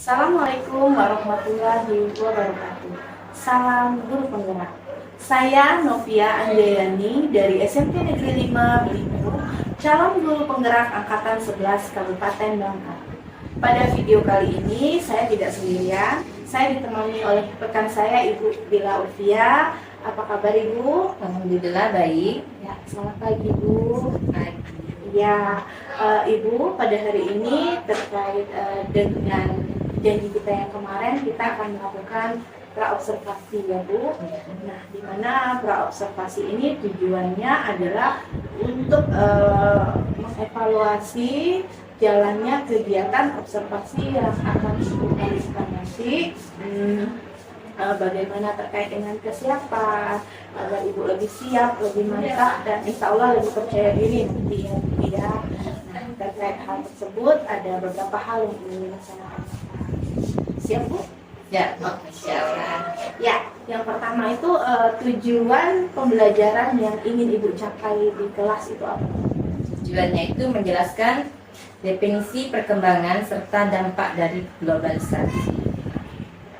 Assalamualaikum warahmatullahi wabarakatuh. Salam guru penggerak. Saya Novia Anjayani dari SMP Negeri 5 Belitung, calon guru penggerak angkatan 11 Kabupaten Bangka. Pada video kali ini saya tidak sendirian. Saya ditemani oleh rekan saya Ibu Bila Ulfia. Apa kabar Ibu? Alhamdulillah baik. Ya, selamat pagi Ibu. Baik. Ya, Ibu, pada hari ini terkait dengan janji kita yang kemarin, kita akan melakukan praobservasi ya Bu. Nah, di mana praobservasi ini tujuannya adalah untuk mengevaluasi jalannya kegiatan observasi yang akan Ibu lakukan nanti. Bagaimana terkait dengan kesiapan agar Ibu lebih siap, lebih mantap, dan insya Allah lebih percaya diri nanti ya. Nah, terkait hal tersebut ada beberapa hal yang ingin dilaksanakan. Siap Bu? Ya, Masya Allah. Ya, yang pertama itu tujuan pembelajaran yang ingin Ibu capai di kelas itu apa? Tujuannya itu menjelaskan definisi perkembangan serta dampak dari globalisasi.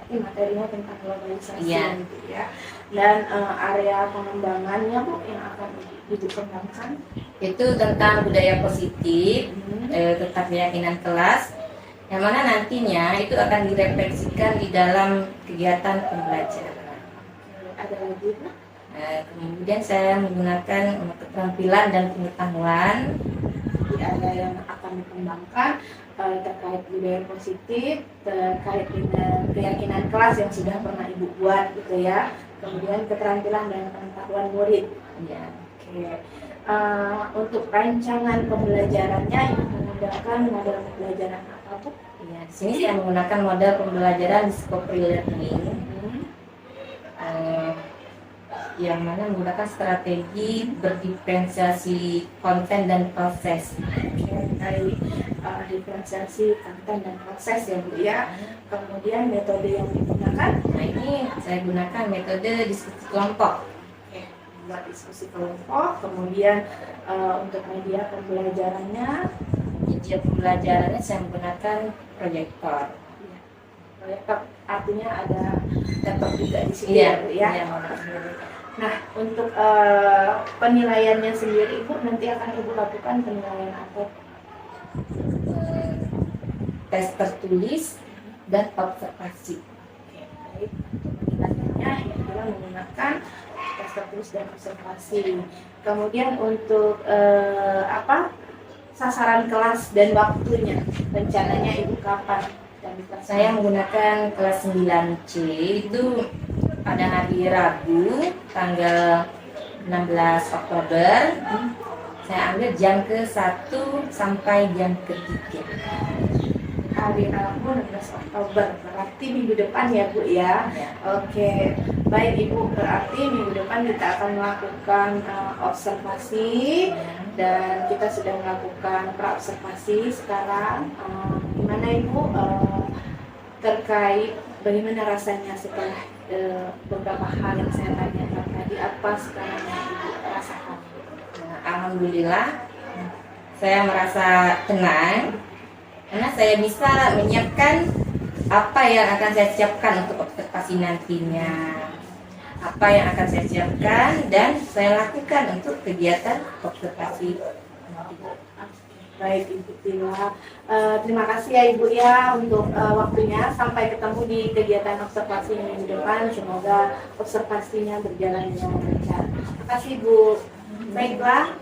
Ini materinya tentang globalisasi Iya. gitu ya. Dan area pengembangannya Bu yang akan Ibu kembangkan Itu tentang budaya positif, tentang keyakinan kelas, yang mana nantinya itu akan direfleksikan di dalam kegiatan pembelajaran. ada lagi Bu? Kemudian saya menggunakan keterampilan dan pengetahuan. Jadi ada yang akan dikembangkan terkait budaya positif, terkait dengan keyakinan kelas yang sudah pernah Ibu buat gitu ya. Kemudian keterampilan dan pengetahuan murid. Ya. Oke. Untuk rancangan pembelajarannya Ibu menggunakan model pembelajaran apa Bu? Ya, di sini saya menggunakan model pembelajaran discovery learning. Yang mana menggunakan strategi berdiferensiasi konten dan proses. Dari diferensiasi konten dan proses ya Bu ya. Kemudian metode yang digunakan Nah, ini saya gunakan metode diskusi kelompok. buat diskusi kelompok. Kemudian untuk media pembelajarannya Media pembelajarannya saya menggunakan proyektor. proyektor, artinya ada laptop juga di sini Iya, ya Bu ya. iya. Nah, untuk penilaiannya sendiri Ibu nanti akan Ibu lakukan penilaian apa? Tes tertulis dan observasi. Oke, baik. Untuk penilaiannya yang kita menggunakan tes tertulis dan observasi. Kemudian untuk sasaran kelas dan waktunya, rencananya Ibu kapan? Dan Saya menggunakan kelas 9C itu pada hari Rabu tanggal 16 Oktober. Saya ambil jam ke-1 sampai jam ke-3. hari Rabu 16 Oktober, berarti minggu depan ya Bu ya. Ya. Oke, baik Ibu, berarti minggu depan kita akan melakukan observasi dan kita sudah melakukan praobservasi sekarang. Gimana Ibu terkait bagaimana rasanya setelah beberapa hal yang saya tanyakan tadi, apa sekarang yang Ibu rasakan? Nah, alhamdulillah saya merasa tenang karena saya bisa menyiapkan apa yang akan saya siapkan untuk observasi nantinya, apa yang akan saya siapkan dan saya lakukan untuk kegiatan observasi nanti. Baik Ibu Tila, terima kasih ya Ibu ya untuk waktunya. Sampai ketemu di kegiatan observasi minggu depan. Semoga observasinya berjalan dengan lancar. Terima kasih Ibu. Baiklah,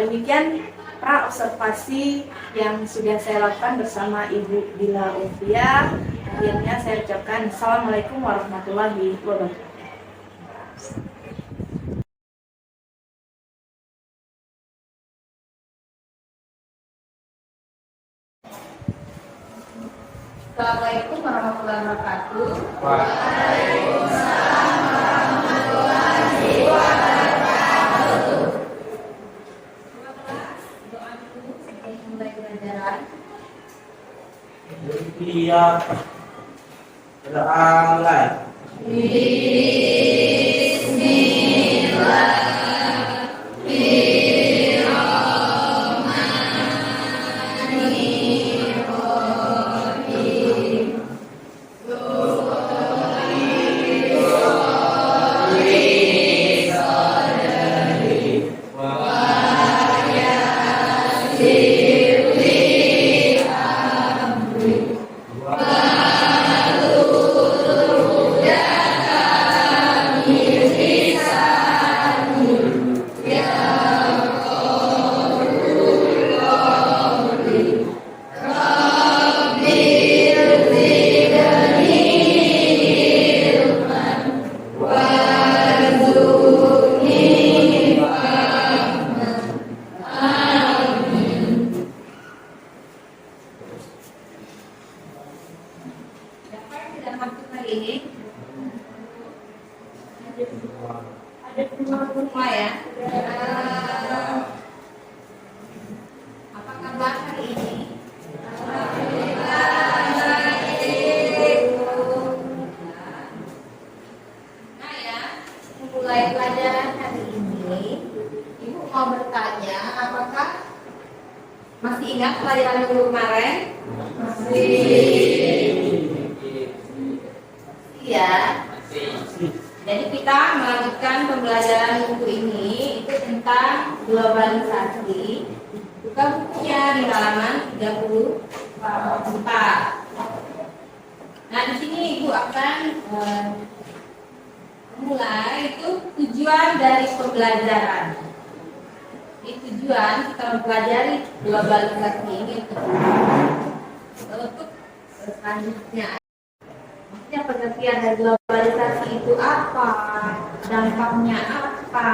demikian praobservasi yang sudah saya lakukan bersama Ibu Bila Ulfia. Akhirnya saya ucapkan Assalamualaikum warahmatullahi wabarakatuh. Assalamualaikum warahmatullahi wabarakatuh. Doa dulu sebelum mulai pelajaran. Iya. Berdoa mulai. dan Sabtu hari ini? Ada semua ya. Apa kabar hari ini? Nah ya, mulai pelajaran hari ini, Ibu mau bertanya, apakah masih ingat pelajaran minggu kemarin? Ya. Jadi kita melanjutkan pembelajaran minggu ini itu tentang globalisasi. Buka bukunya di halaman 34. Nah, di sini Ibu akan mulai itu tujuan dari pembelajaran. Ini tujuan kita mempelajari globalisasi ini untuk selanjutnya. Maksudnya pengertian dari globalisasi itu apa? Dampaknya apa?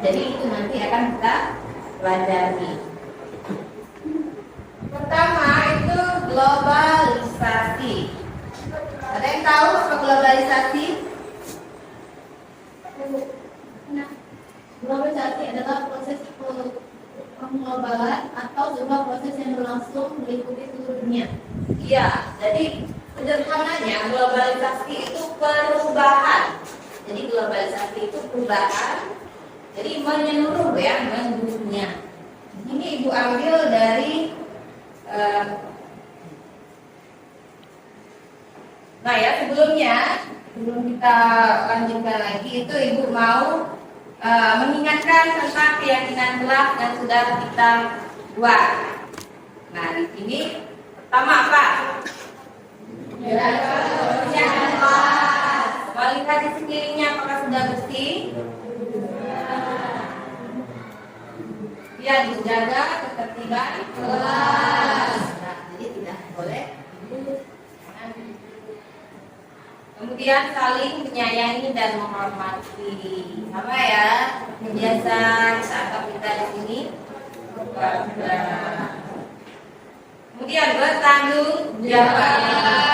Jadi itu nanti akan kita pelajari. Pertama itu globalisasi. Ada yang tahu apa globalisasi? Nah, globalisasi adalah proses penglobalan atau sebuah proses yang berlangsung meliputi seluruh dunia. Iya, jadi sederhananya globalisasi itu perubahan. Jadi globalisasi itu perubahan. Jadi menyeluruh ya, mendunia. Ini Ibu ambil dari nah ya sebelum kita lanjutkan lagi itu Ibu mau mengingatkan tentang keyakinan gelap yang sudah kita buat. Nah di sini pertama apa? Mau lihat di sekelilingnya apakah sudah bersih? Ya, dijaga ketertiban kelas. Nah, jadi tidak boleh. Kemudian saling menyayangi dan menghormati. Sama ya, biasa saat kita di sini. Kemudian bertanggung jawab.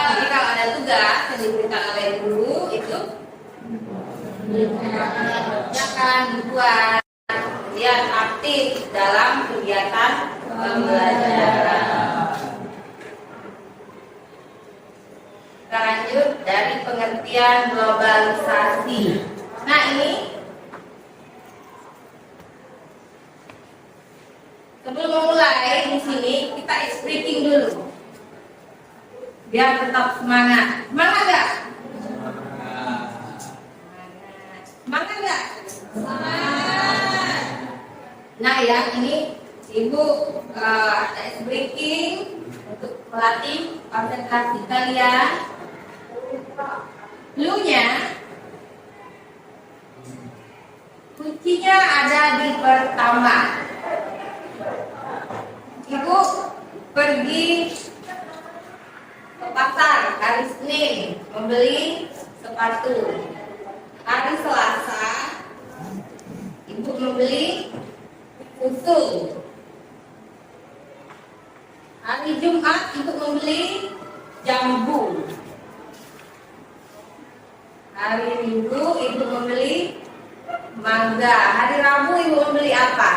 Jadi kalau ada tugas yang diberikan oleh guru itu jangan dibuat. Kemudian aktif dalam kegiatan pembelajaran. Kita lanjut dari pengertian globalisasi. Nah ini sebelum memulai di sini kita speaking dulu, biar tetap semangat. Semangat nggak? Semangat nggak? Semangat. Nah ya ini Ibu ada speaking untuk melatih konsentrasi kalian. Clue-nya kuncinya ada di pertama. Ibu pergi ke pasar hari Senin membeli sepatu. Hari Selasa Ibu membeli susu. Hari Jumat Ibu membeli jambu. Hari Minggu Ibu membeli mangga. Hari Rabu Ibu membeli apa?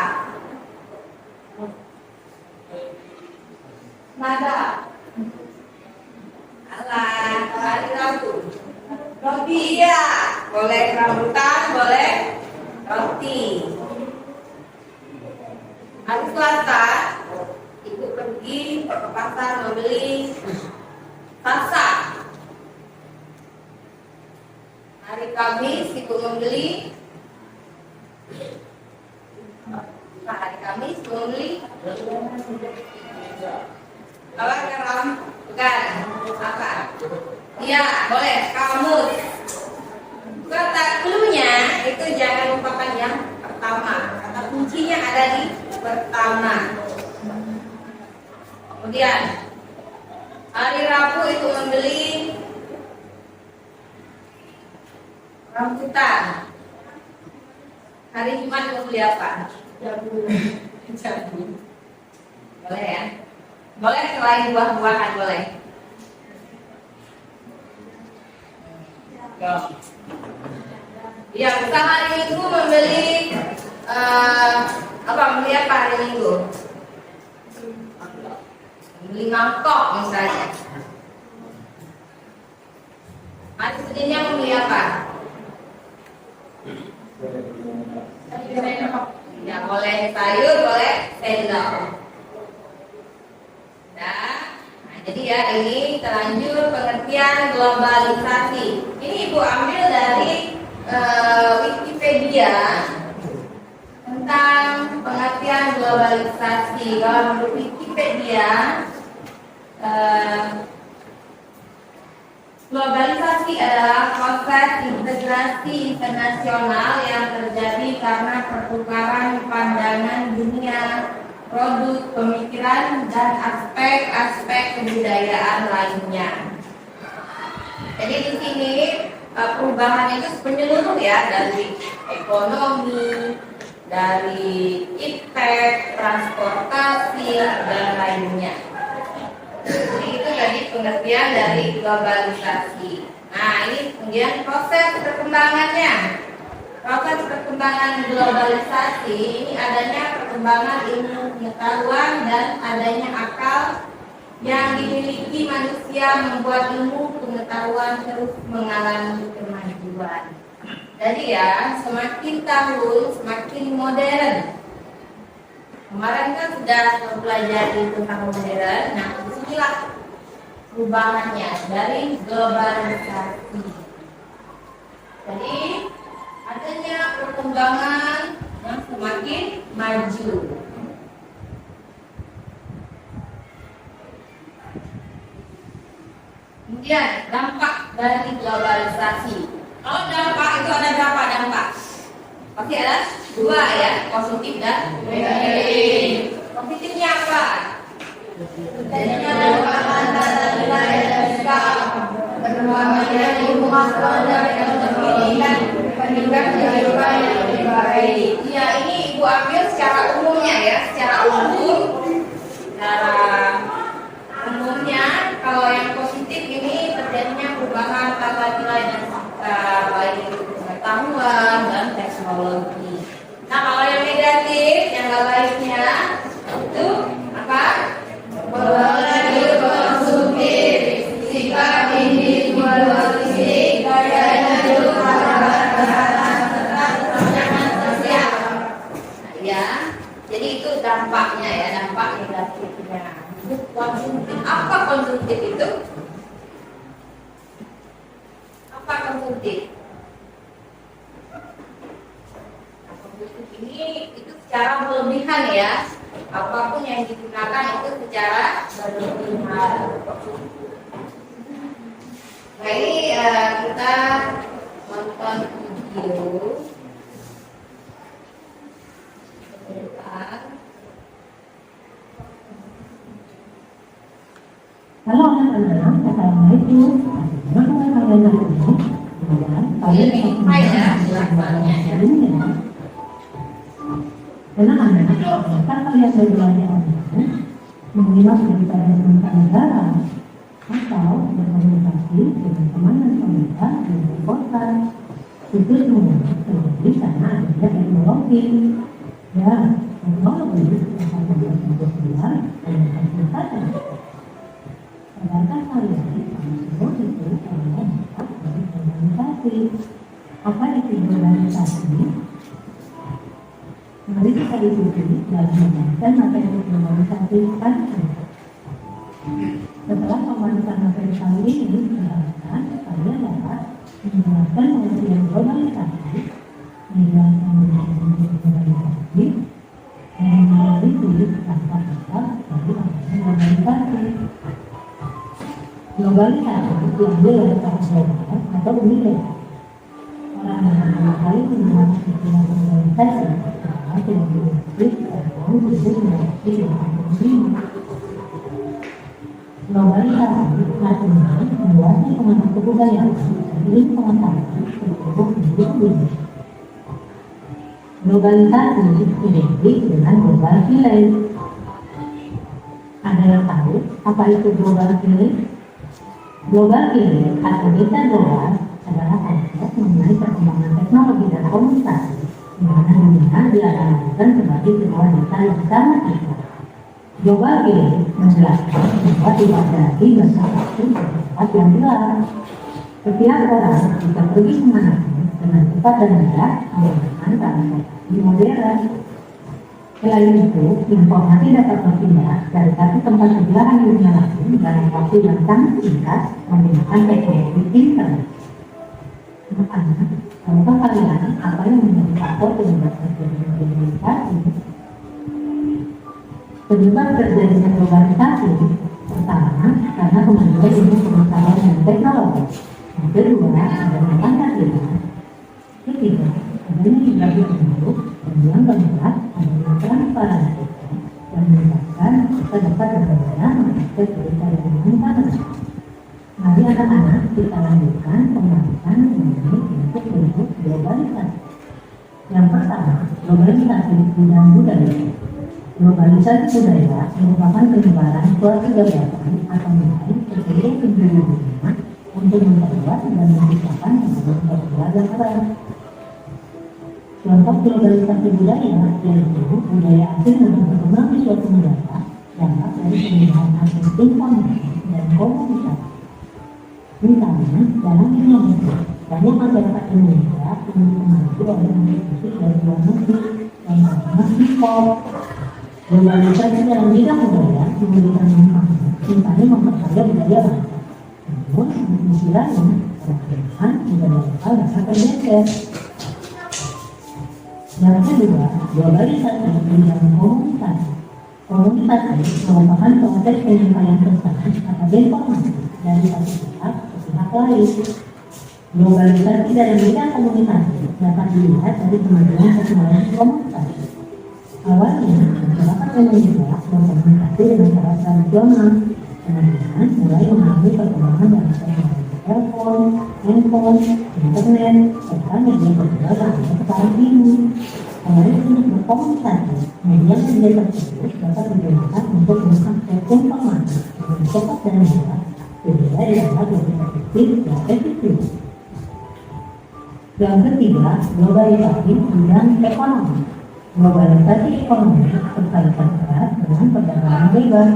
Nada. Alah, hari Rabu. Roti iya, boleh rambutan, boleh roti. Hari Selasa Ibu pergi ke pasar membeli salsa. Hari Kamis Ibu membeli hari Kamis membeli apa karam bukan apa? Iya boleh kamus. Kata clue-nya itu jangan lupakan yang pertama. Kata kuncinya ada di pertama. Kemudian hari Rabu itu membeli rambutan. Hari Jumat membeli apa? Jambu. Boleh ya? Boleh selain buah-buahan boleh. Ya, kita hari Minggu membeli membeli apa hari Minggu? Membeli mangkok misalnya. Hari Seninnya membeli apa? Ya, boleh sayur, boleh sendok. Nah, jadi ya ini terlanjur pengertian globalisasi. Ini Ibu ambil dari Wikipedia tentang pengertian globalisasi. Kalau menurut Wikipedia, globalisasi adalah proses integrasi internasional yang terjadi karena pertukaran pandangan dunia, produk, pemikiran, dan aspek-aspek kebudayaan lainnya. Jadi di sini perubahan itu menyeluruh ya, dari ekonomi, dari iptek, transportasi, dan lainnya. Jadi itu tadi pengertian dari globalisasi. Nah, ini kemudian proses perkembangannya. Proses perkembangan globalisasi ini adanya perkembangan ilmu pengetahuan dan adanya akal yang dimiliki manusia membuat ilmu pengetahuan terus mengalami kemajuan. Jadi ya, semakin tahun semakin modern. Kemarin kan sudah mempelajari tentang modern. Nah, disinilah perubahannya dari globalisasi. Jadi adanya perkembangan yang semakin maju. Kemudian dampak dari globalisasi. Kalau dampak itu ada berapa dampak? Pasti ada dua ya, positif dan negatif. Positifnya apa? Adanya pengembangan nilai dan skala, pengembangan ilmu pengetahuan dan pendidikan, pendidikan kehidupan yang lebih baik. Ya, ini Ibu ambil secara umumnya ya, secara umumnya kalau yang positif ini terjadinya perubahan tata nilai dan fakta, baik itu pengetahuan dan teknologi. Nah, kalau yang negatif, yang nggak baiknya itu apa? Pola konsumtif, sikap individualistik, gaya hidup sosial. Nah, ya, jadi itu dampaknya ya, dampak negatifnya. Konsumtif. Apa konsumtif itu? Apa konsumtif? Konsumtif ini itu secara berlebihan ya. Apapun yang digunakan itu secara berlebihan. Nah, ini kita nonton video. Halo anak-anak, assalamualaikum. Bagaimana kalian hari ini? Kemudian kalian anak-anak, apakah kalian berbelanja online, menyimak berita dari negara, atau berkomunikasi dengan teman dan saudara di luar kota? Itu semua terjadi karena adanya teknologi. Ya, teknologi akan membuat sebuah keluar dan kesempatan. Sedangkan kalian semua itu adalah dampak dari globalisasi. Apa itu globalisasi? Mari kita ikuti dalam pembahasan materi globalisasi tadi. Setelah pembahasan materi kali ini diharapkan kalian dapat menjelaskan pengertian globalisasi, menjelaskan globalisasi, dan meneliti dampak-dampak dari globalisasi. Globalisasi diambil dari kata global atau dunia. Orang yang pertama kali menggunakan istilah globalisasi adalah teori Inggris tahun 1955. Globalisasi artinya meluasnya pengaruh kebudayaan dan ilmu pengetahuan ke seluruh penduduk dunia. Globalisasi identik dengan global village. Ada yang tahu apa itu global village? Global village atau desa global adalah konsep mengenai perkembangan teknologi dan komunikasi, di mana dunia dianalogikan sebagai sebuah data yang sangat besar. Global Village menjelaskan bahwa tidak ada lagi bahasa waktu tempat yang jelas. Setiap orang bisa pergi kemanapun dengan cepat dan mudah menggunakan transportasi modern. Selain itu, informasi dapat berpindah dari satu tempat ke belahan dunia lain dalam waktu yang sangat singkat menggunakan teknologi internet. Anak-anak, tahukah kalian apa yang menjadi faktor penyebab terjadinya globalisasi? Penyebab terjadinya globalisasi pertama karena kemajuan ilmu pengetahuan dan teknologi. Yang kedua adanya Pancasila. Ketiga adanya migrasi penduduk. Dan yang keempat adanya transparansi dan menyebabkan kita dapat berbeda mengakses berita dari mana-mana. Mari anak-anak kita lanjutkan pembahasan mengenai bentuk-bentuk globalisasi. Yang pertama, globalisasi bidang budaya. Globalisasi budaya merupakan penyebaran suatu gagasan atau nilai ke seluruh penjuru dunia untuk memperluas dan menciptakan pengalaman beragam orang. Contoh globalisasi budaya yaitu budaya asing yang berkembang di suatu negara dampak dari penggunaan akses informasi dan komunikasi. Misalnya, dalam Indonesia, banyak masyarakat Indonesia yang dipengaruhi oleh musik dari luar negeri, contohnya hip-hop. Globalisasi dalam bidang budaya memberikan manfaat, misalnya memperkaya budaya bangsa. Namun, di sisi lain, kemungkinan budaya lokal dapat tergeser. Yang kedua, globalisasi di bidang komunikasi. Komunikasi merupakan proses penyampaian pesan atau informasi dari satu pihak ke pihak lain. Globalisasi dalam bidang komunikasi dapat dilihat dari kemajuan teknologi komunikasi. Awalnya, masyarakat Indonesia berkomunikasi dengan cara tradisional, kemudian mulai mengalami perkembangan dalam teknologi telepon, handphone, internet, serta media sosial sampai sekarang ini. Selain untuk berkomunikasi, media tersebut dapat digunakan untuk mengakses informasi dengan cepat dan mudah, sehingga dapat lebih efektif dan efisien. Yang ketiga, globalisasi bidang ekonomi. Globalisasi ekonomi berkaitan erat dengan perdagangan bebas.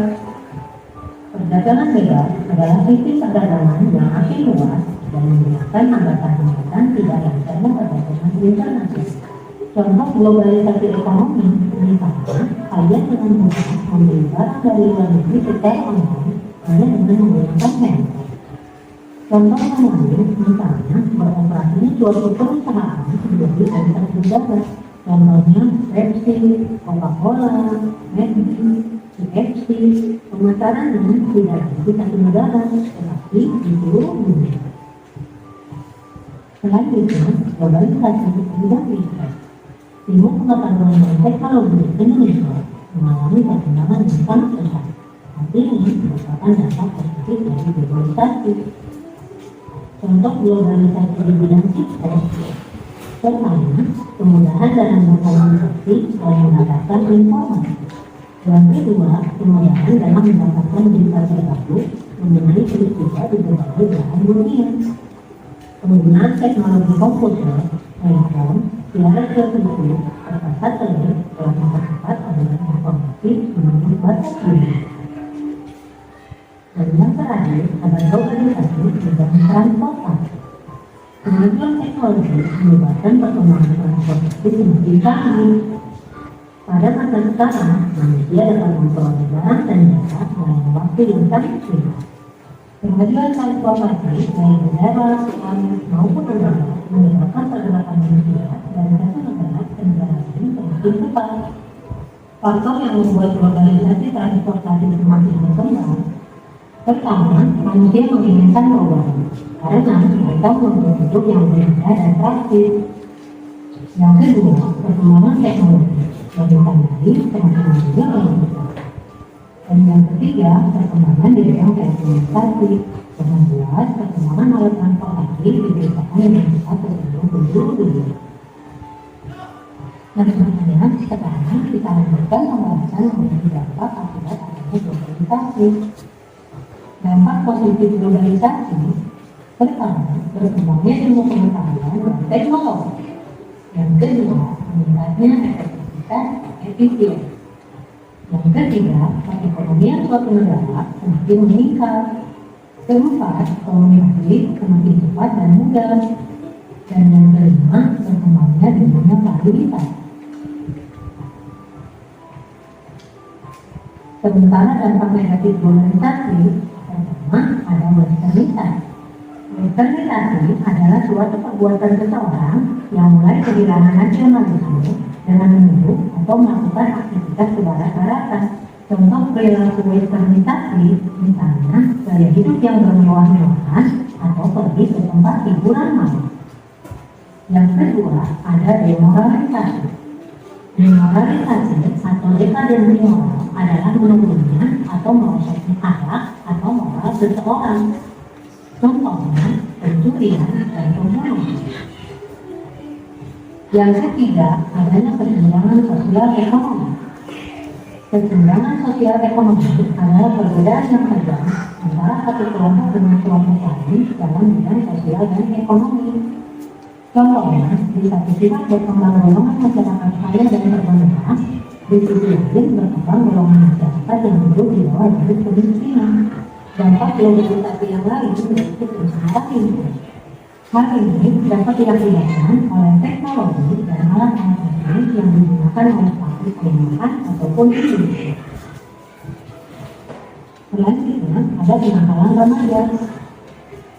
Perdagangan bebas adalah sistem perdagangan yang makin luas dan menggunakan hambatan-hambatan tidak lancarnya perdagangan internasional. Contoh globalisasi ekonomi, misalnya kalian dengan mudah membeli barang dari luar negeri secara online hanya dengan menggunakan handphone. Contoh yang lain, misalnya beroperasinya suatu perusahaan menjadi antar negara. Contohnya Pepsi, Coca-Cola, McD, KFC. Pemasarannya tidak di satu negara, tetapi di seluruh dunia. Selain itu, globalisasi bidang bisnis. Ilmu pengetahuan dan teknologi Indonesia mengalami perkembangan yang sangat pesat. Hal ini merupakan dampak positif dari globalisasi. Contoh globalisasi di bidang sukses. Pertama, kemudahan dalam berkomunikasi dan mendapatkan informasi. Yang kedua, kemudahan dalam mendapatkan berita terbaru mengenai peristiwa di berbagai belahan dunia. Penggunaan teknologi komputer, handphone, siaran televisi, serta satelit telah mempercepat aliran informasi menuju batas dunia. Dan yang terakhir, ada globalisasi di bidang transportasi. Kemajuan teknologi menyebabkan perkembangan transportasi semakin canggih. Pada masa sekarang, manusia dapat memperoleh barang dan jasa dalam waktu yang sangat singkat. Kemajuan transportasi baik udara, langit maupun udara menyebabkan pergerakan manusia dari satu negara ke negara lain semakin cepat. Faktor yang membuat globalisasi transportasi semakin berkembang. Pertama, manusia menginginkan perubahan karena mereka membutuhkan hidup yang berbeda dan praktis. Yang kedua, perkembangan teknologi yang ditandai semakin majunya pendidikan. Dan yang ketiga, perkembangan di bidang telekomunikasi. Dengan jelas, perkembangan alat transportasi diberitakan dengan cepat ke seluruh penjuru dunia. Nah, kemudian sekarang kita lanjutkan pembahasan mengenai dampak akibat adanya globalisasi. Dampak positif globalisasi Pertama, berkembangnya ilmu pengetahuan dan teknologi. Yang kedua, meningkatnya efektivitas dan efisien. Yang ketiga, perekonomian suatu negara semakin meningkat. Keempat, komunikasi semakin cepat dan mudah. Dan yang kelima, berkembangnya dunia pariwisata. Sementara dampak negatif globalisasi, pertama ada westernisasi. Westernisasi adalah suatu perbuatan seseorang yang mulai kehilangan nasionalisme dengan menuju atau melakukan aktivitas kebarat-baratan. Contoh perilaku westernisasi misalnya gaya hidup yang bermewah-mewahan atau pergi ke tempat hiburan malam. Yang kedua ada demoralisasi. Demoralisasi atau dekadensi moral adalah menurunnya atau merosotnya akhlak atau moral seseorang. Contohnya pencurian dan pembunuhan. Yang ketiga adanya kesenjangan sosial ekonomi. Kesenjangan sosial ekonomi adalah perbedaan yang tajam antara satu kelompok dengan kelompok lain dalam bidang sosial dan ekonomi. Contohnya, di satu sisi berkembang golongan masyarakat kaya dan terbenah, di sisi lain berkembang golongan masyarakat yang hidup di bawah garis kemiskinan. Dampak globalisasi yang lain yaitu perusahaan lingkungan. Hal ini dapat diakibatkan oleh teknologi dan alat-alat teknis yang digunakan oleh pabrik perumahan ataupun industri. Selanjutnya ada kenakalan remaja.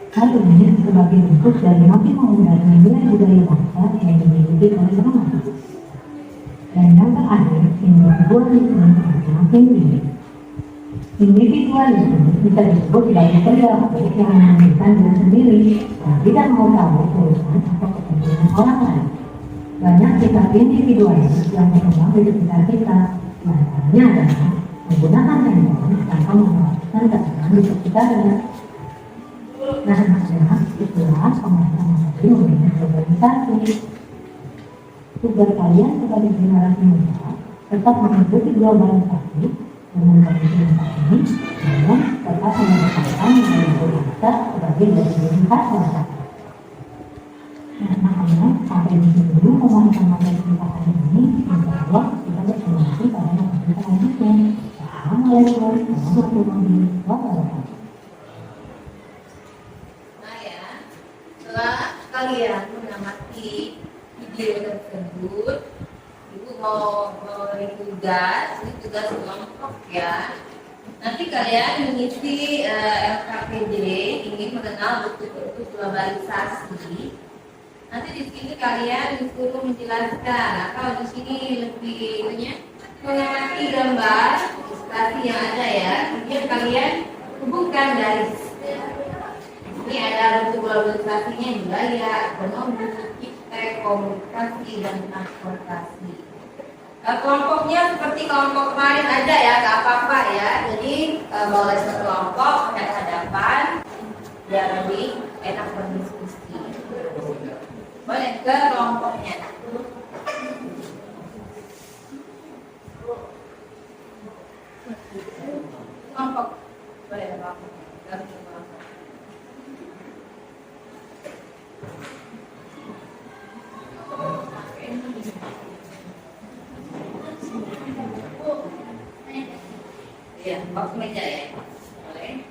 Hal ini sebagai bentuk dari makin memudahnya nilai budaya bangsa yang dimiliki oleh remaja. Dan yang terakhir, individualisme yang semakin tinggi. Individualisme bisa disebut sebagai perilaku yang menentukan diri sendiri dan tidak mau tahu urusan atau kepentingan orang lain. Banyak sikap individualis yang berkembang di sekitar kita. Antaranya adalah menggunakan handphone tanpa memperhatikan keadaan di sekitarnya. Nah, itulah pemahaman tadi mengenai globalisasi. Tugas kalian sebagai generasi muda tetap mengikuti globalisasi dengan kondisi saat ini, namun tetap mengedepankan nilai bangsa sebagai diri khas masyarakat. Nah, makanya sampai di sini dulu pembahasan materi kita hari ini. Insya Allah kita bertemu lagi pada materi kita selanjutnya. Assalamualaikum warahmatullahi wabarakatuh. Setelah kalian mengamati video tersebut, Ibu mau memberi tugas, ini tugas kelompok ya. Nanti kalian mengisi LKPD ingin mengenal bentuk-bentuk globalisasi. Nanti di sini kalian disuruh menjelaskan atau di sini lebih mengamati gambar ilustrasi yang ada ya. Kemudian kalian hubungkan garis. Ini ada bentuk globalisasinya budaya, ekonomi, iptek, komunikasi, dan transportasi. Kelompoknya seperti kelompok kemarin ada ya, gak apa-apa ya. Jadi boleh sekelompok hadapan biar lebih enak berdiskusi. Boleh ke kelompoknya. Kelompok boleh kelompok. Ya, box meja ya. Boleh.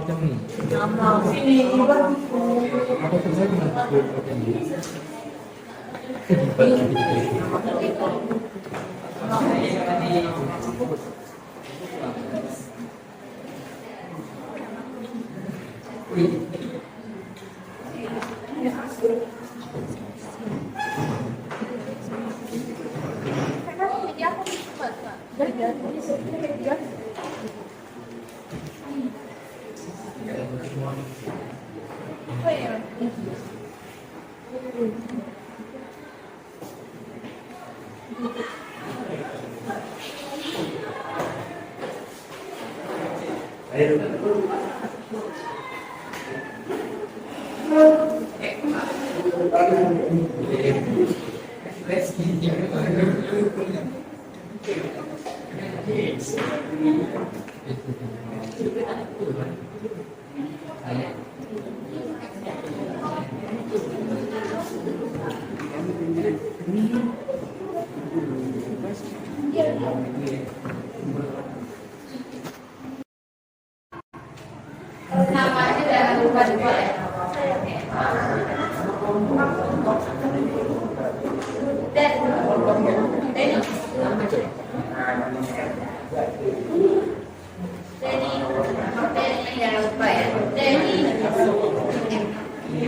macam ni. Sini, Apa tu saya kena macam ni. Namanya jangan lupa dibuat. Denny jangan lupa ya. Denny.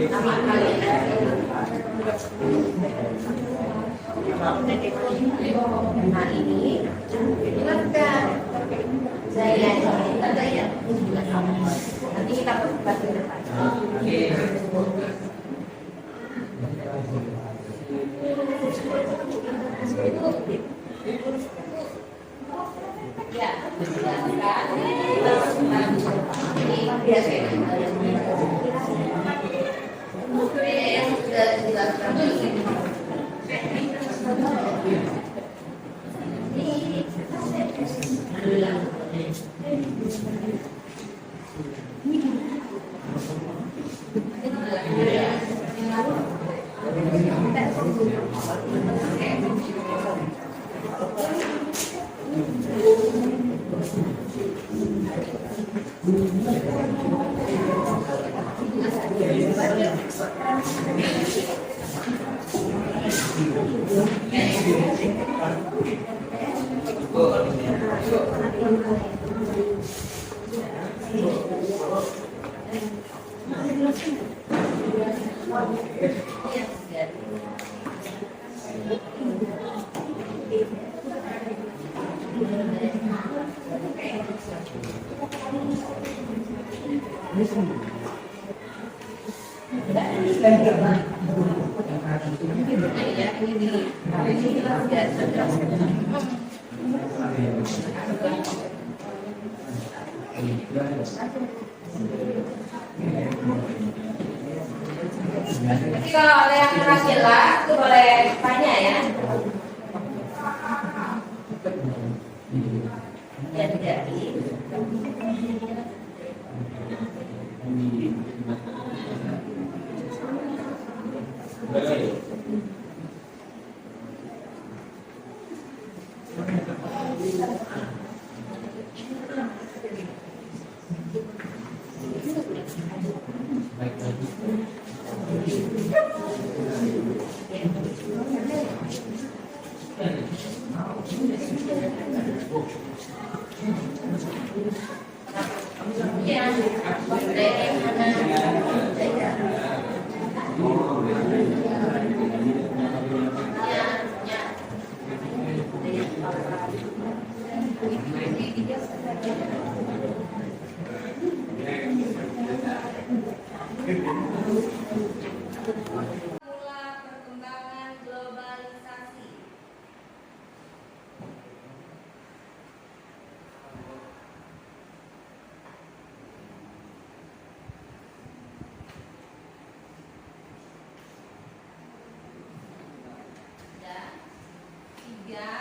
Nama kalian. Nah ini jelaskan. Saya ada ya. Nanti kita bahas ke depan. Ya, silakan. Ini biasanya yang sudah dijelaskan ini. Jadi kalau ada yang kurang jelas itu boleh tanya ya. Jadi. Mula perkembangan globalisasi. Tiga.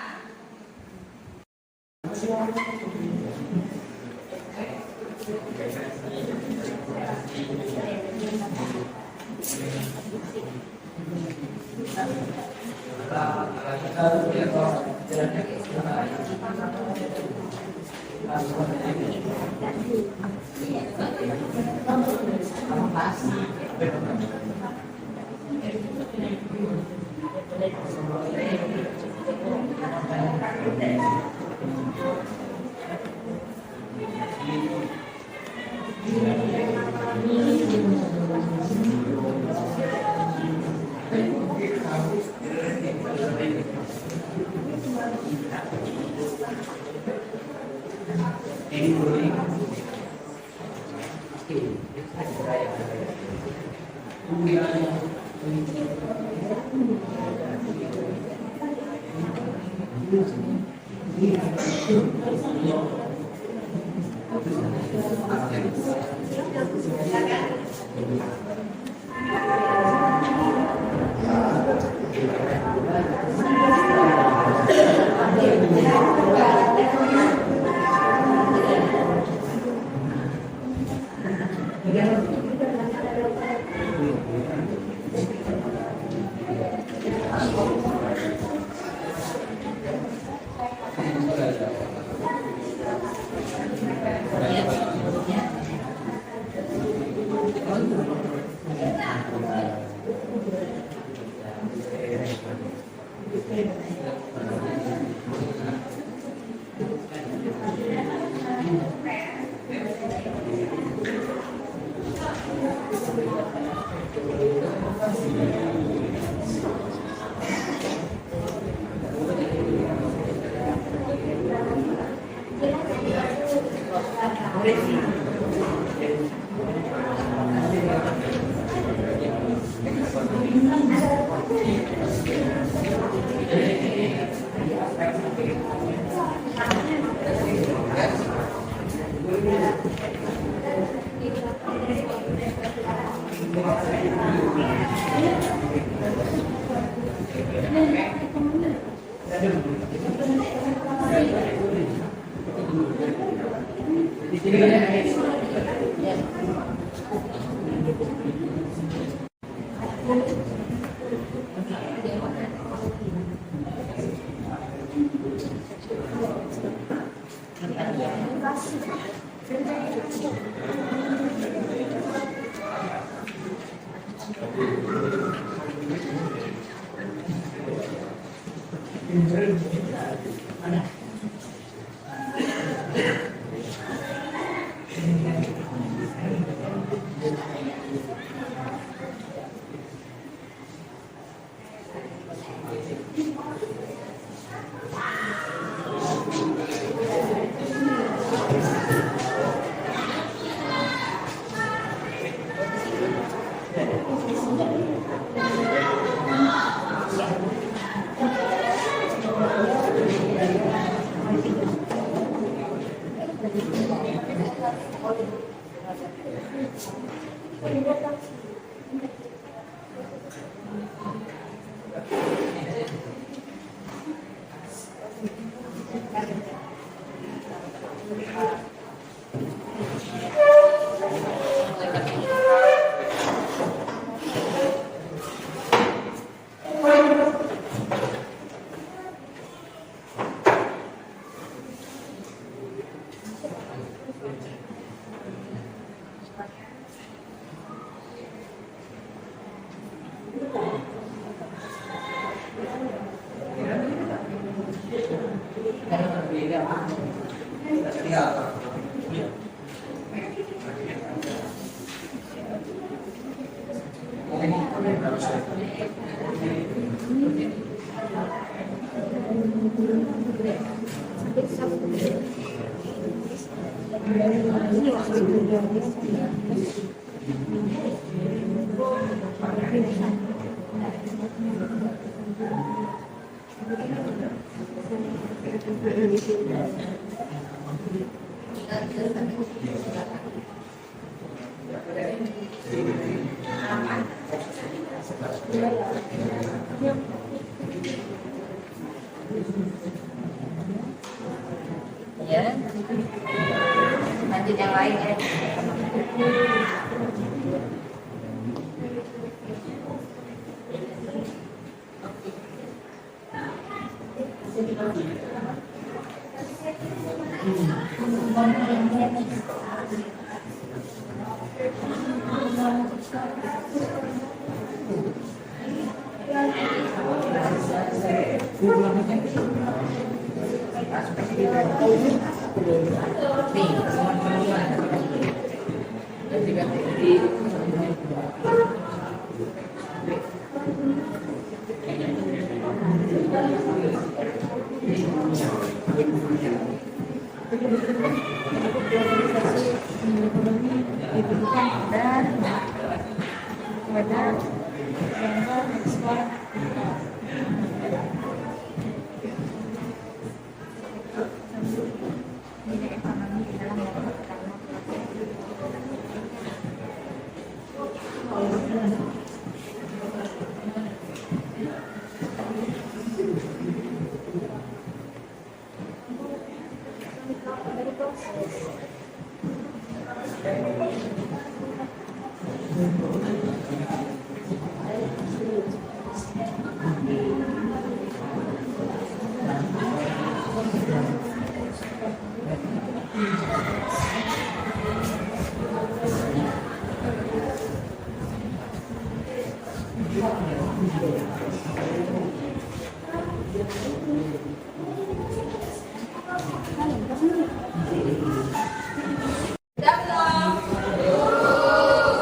Ya, lanjut yang lain ya. Thank you.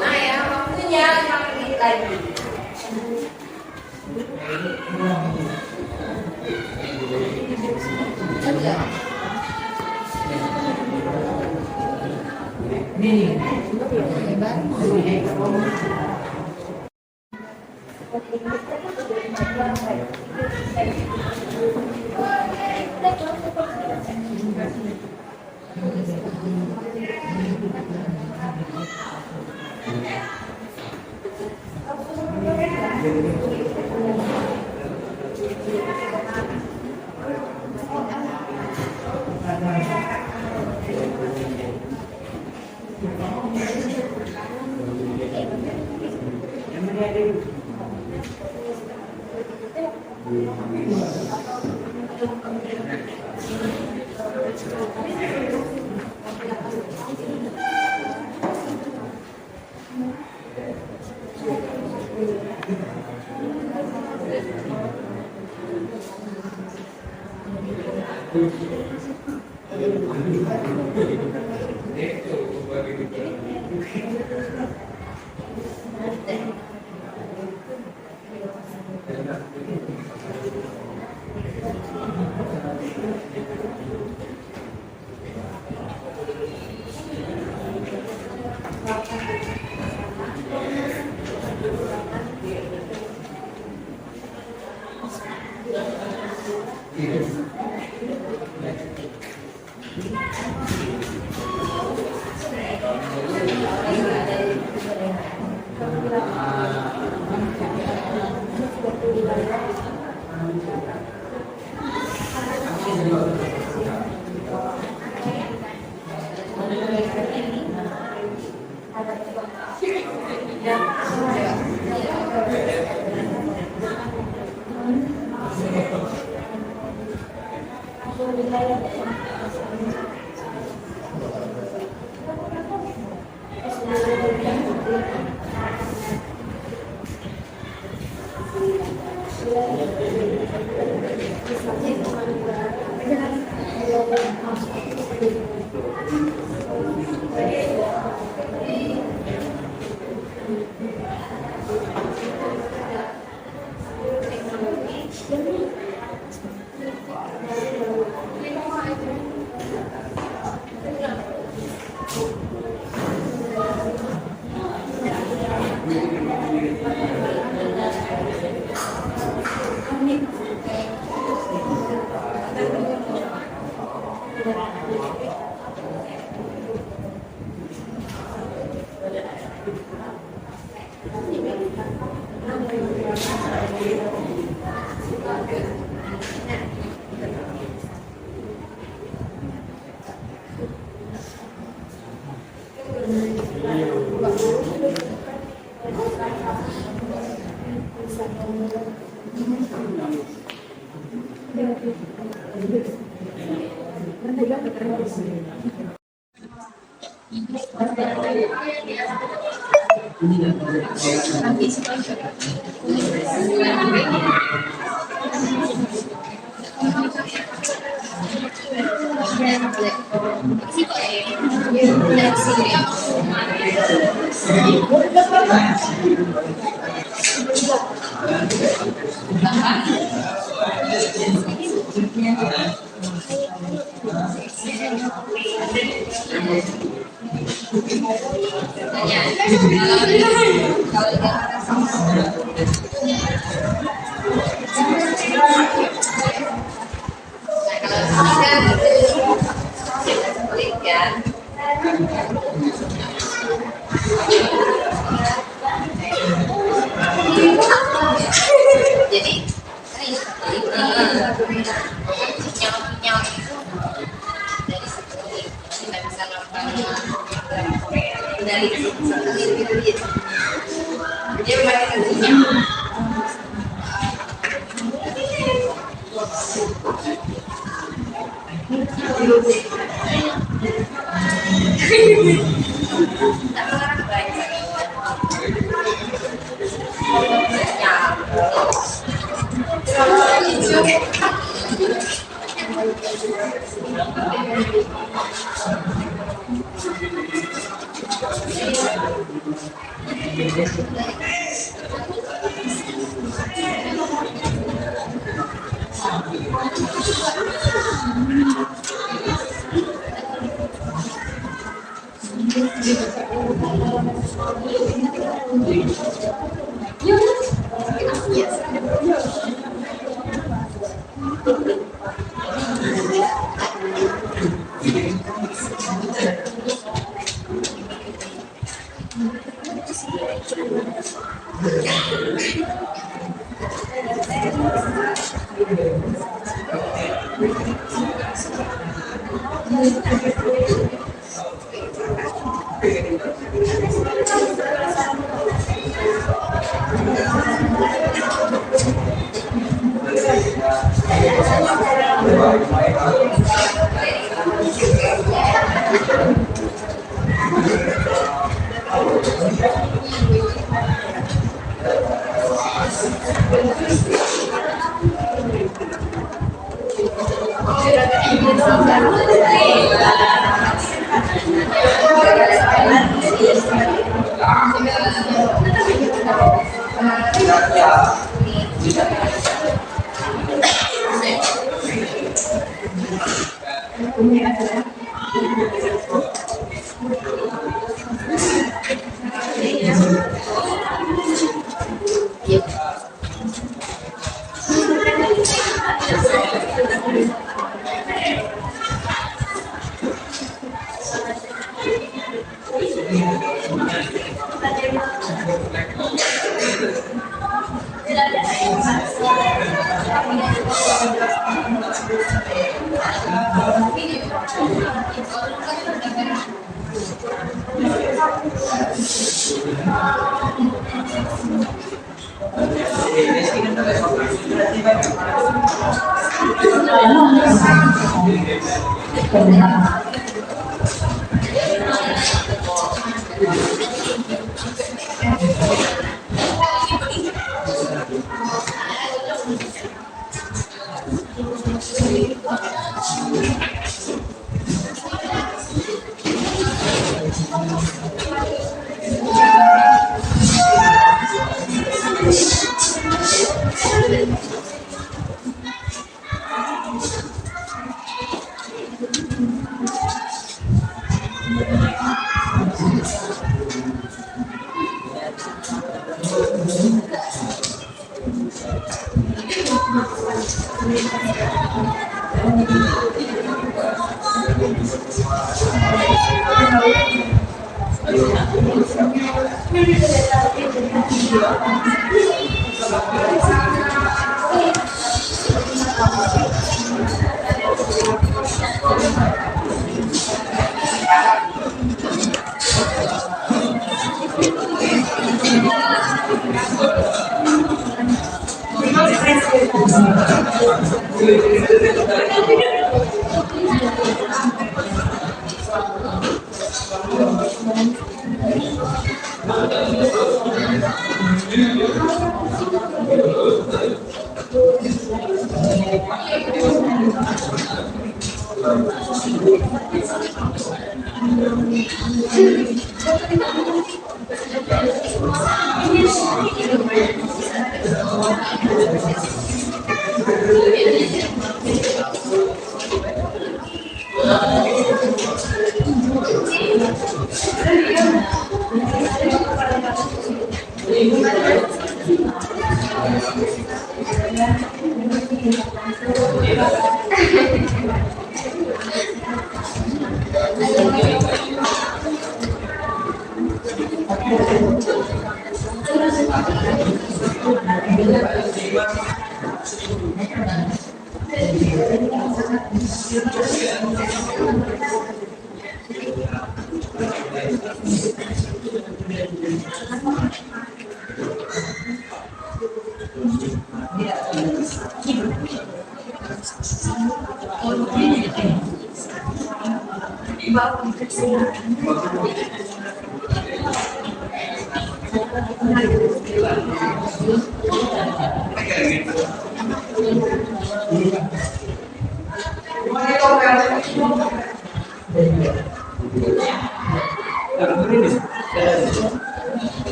Nah ya, waktunya 5 menit lagi.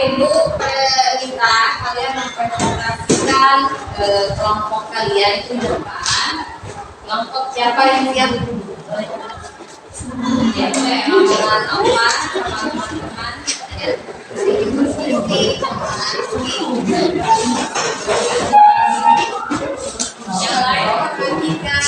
Ibu kita kalian mempresentasikan kelompok kalian itu di depan. Kelompok siapa yang siap? Ya, dengan apa? Teman-teman. Yang lain perhatikan.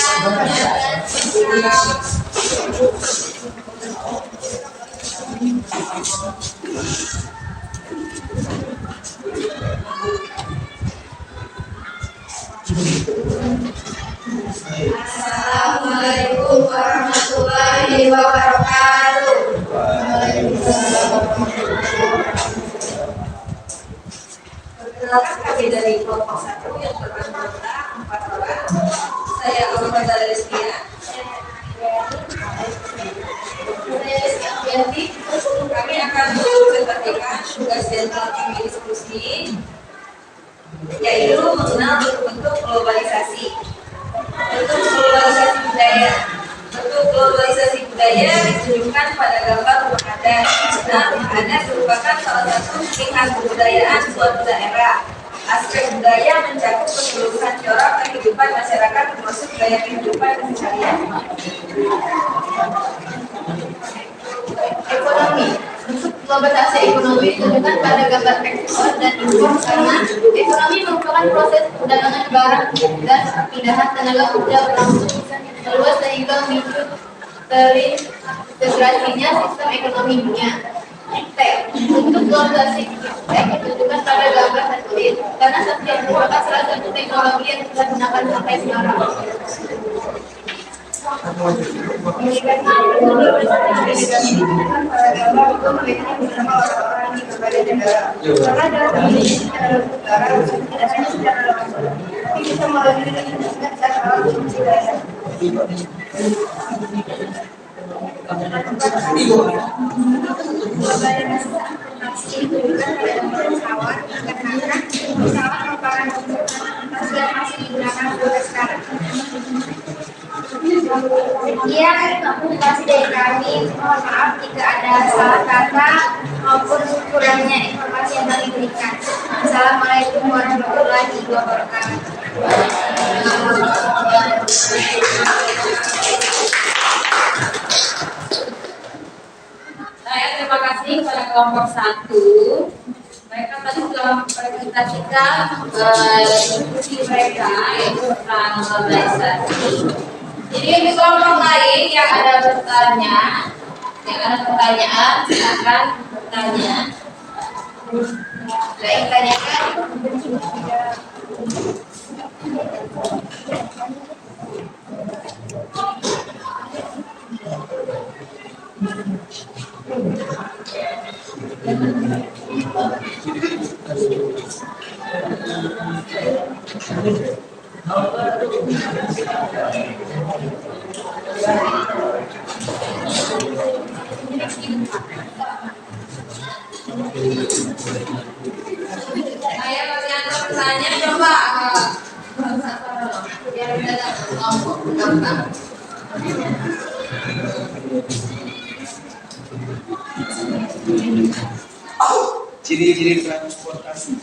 Assalamualaikum warahmatullahi wabarakatuh. Perkenalkan kami dari kelompok 1 yang beranggotakan 4 orang. Saya Alfada Rizkia. Kami akan mempresentasikan tugas jenderal kami diskusi, yaitu mengenal bentuk globalisasi. Bentuk globalisasi budaya ditunjukkan pada gambar rumah adat. Rumah adat merupakan salah satu ciri khas kebudayaan suatu daerah. Aspek budaya mencakup keseluruhan corak kehidupan masyarakat, termasuk gaya kehidupan keseharian. Ekonomi. Bentuk globalisasi ekonomi ditunjukkan pada gambar ekspor dan impor karena ekonomi merupakan proses perdagangan barang dan perpindahan tenaga kerja berlangsung meluas sehingga memicu terintegrasinya sistem ekonomi dunia. Bentuk globalisasi ditunjukkan pada gambar satelit karena satelit merupakan salah satu teknologi yang kita gunakan sampai sekarang. Sekian informasi dari kami. Mohon maaf jika ada salah kata maupun kurangnya informasi yang kami berikan. Assalamualaikum warahmatullahi wabarakatuh. Saya terima kasih kepada kelompok 1. Mereka tadi sudah mempresentasikan diskusi mereka yaitu tentang globalisasi. Jadi untuk kelompok lain yang ada pertanyaan, silakan bertanya. Ada yang tanyakan? Saya masih ada pertanyaan, coba biar kita kelompok gampang. Ciri-ciri transportasi.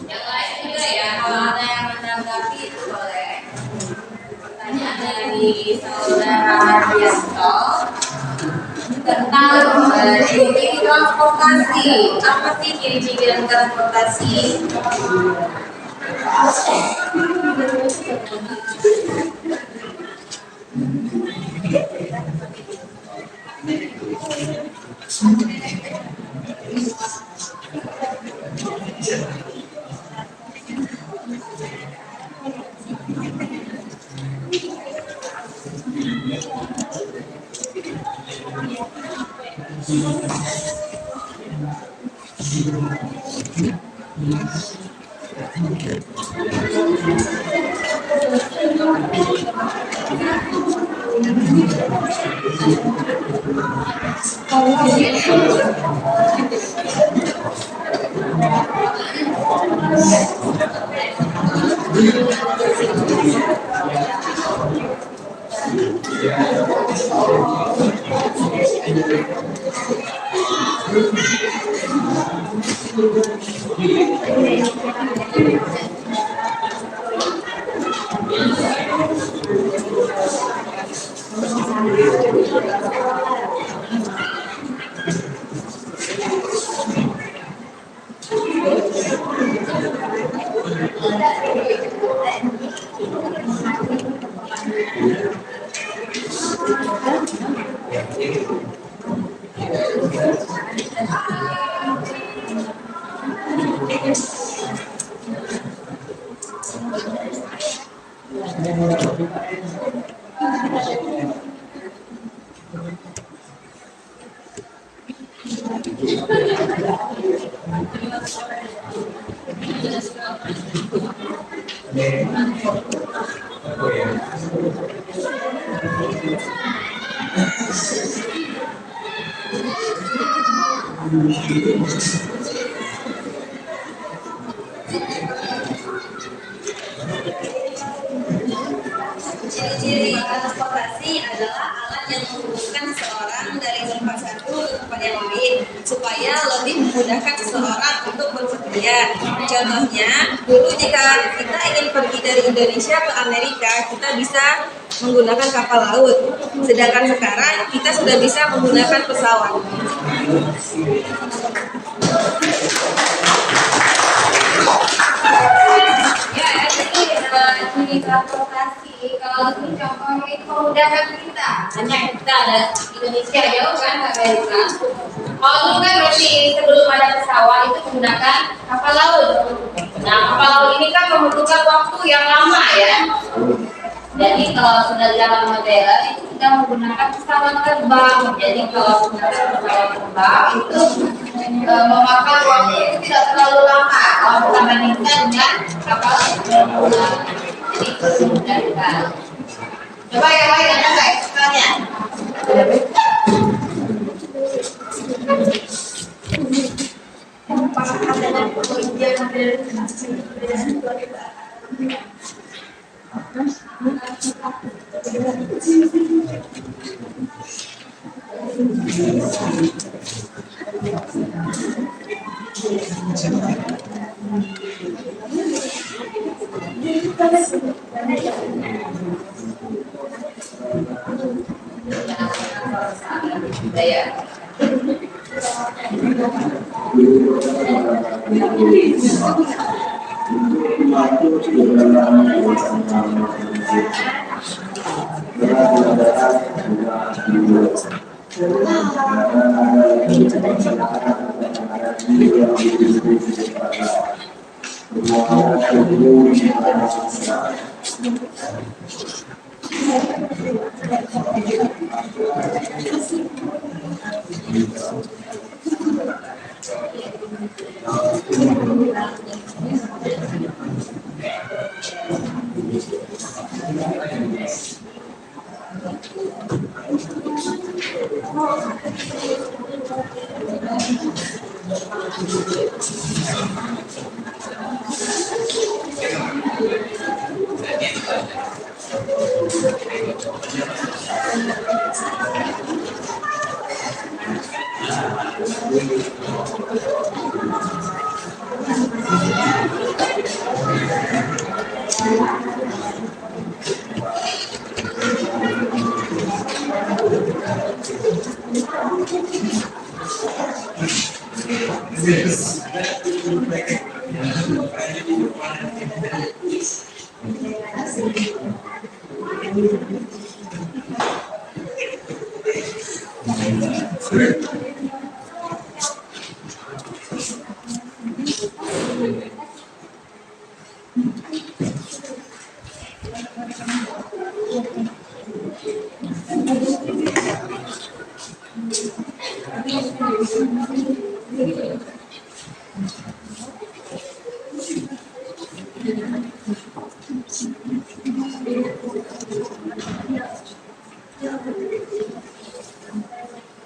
Yang lain juga ya, kalau ada yang menanggapi boleh. Pertanyaan dari saudara Hardianto tentang ciri-ciri transportasi. Apa sih ciri-ciri dalam transportasi? Ciri-ciri transportasi adalah alat yang menghubungkan seseorang dari tempat satu ke tempat yang lain supaya lebih memudahkan seseorang untuk berpergian. Contohnya, dulu jika kita ingin pergi dari Indonesia ke Amerika, kita bisa menggunakan kapal laut. Sedangkan sekarang kita sudah bisa menggunakan pesawat. Ya, jadi ciri transportasi kalau ini contohnya itu memudahkan kita. Hanya kita ada Indonesia jauh kan ke Amerika. Kalau dulu kan berarti sebelum ada pesawat itu menggunakan kapal laut. Nah, kapal laut ini kan membutuhkan waktu yang lama ya. Jadi kalau sudah zaman modern itu sudah menggunakan pesawat terbang. Jadi kalau menggunakan pesawat terbang itu memakan waktu itu tidak terlalu lama kalau kita bandingkan dengan kapal terbang. Jadi itu dimudahkan. Coba yang lain ada nggak ekstranya?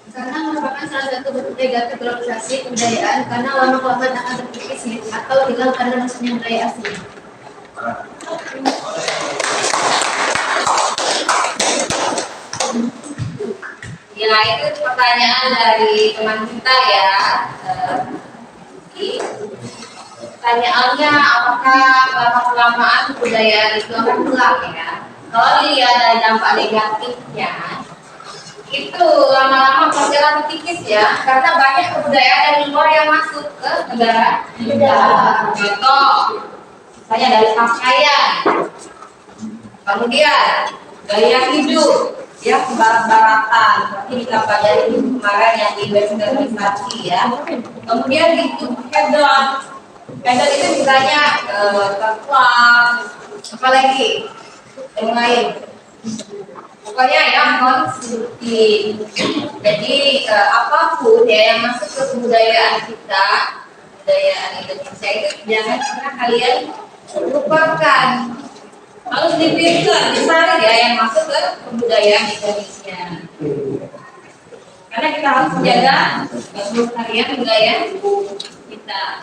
Karena merupakan salah satu bentuk negatif globalisasi kebudayaan karena lama-kelamaan akan terkikis atau hilang karena masuknya budaya asing. Ya, itu pertanyaan dari teman kita ya. Pertanyaannya, apakah lama-kelamaan kebudayaan itu akan hilang ya? Kalau dilihat dari dampak negatifnya, itu lama-lama pasti akan terkikis ya, karena banyak kebudayaan dari luar yang masuk ke negara kita. Contoh, misalnya dari pakaian, kemudian gaya hidup, ya barat-baratan, seperti kita pelajari kemarin yang di westernisasi ya. Kemudian itu hedon itu misalnya tertuang, apalagi yang lain. Pokoknya yang konsumtif. Jadi apapun ya yang masuk ke kebudayaan kita, kebudayaan Indonesia itu jangan pernah kalian lupakan. Harus dipilih, dicari ya yang masuk ke kebudayaan Indonesia. Karena kita harus menjaga kelestarian budaya kita.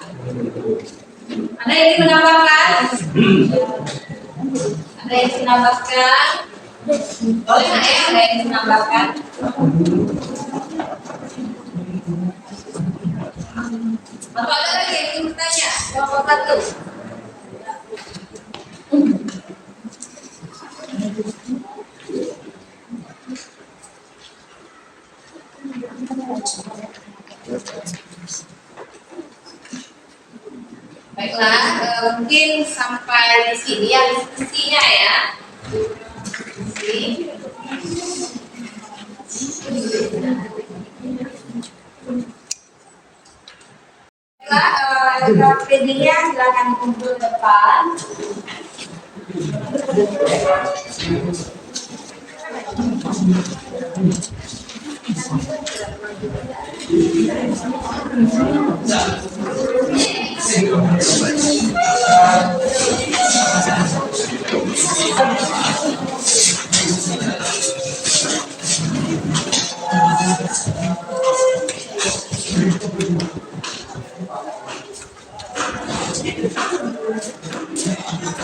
Ada yang ingin menambahkan? Ada yang ingin menambahkan? Boleh nggak ya? Ada yang ingin menambahkan? Atau ada lagi yang ingin bertanya? Nomor 1. Baiklah, mungkin sampai di sini ya diskusinya ya. Diskusi. Baiklah, PD-nya silakan kumpul depan.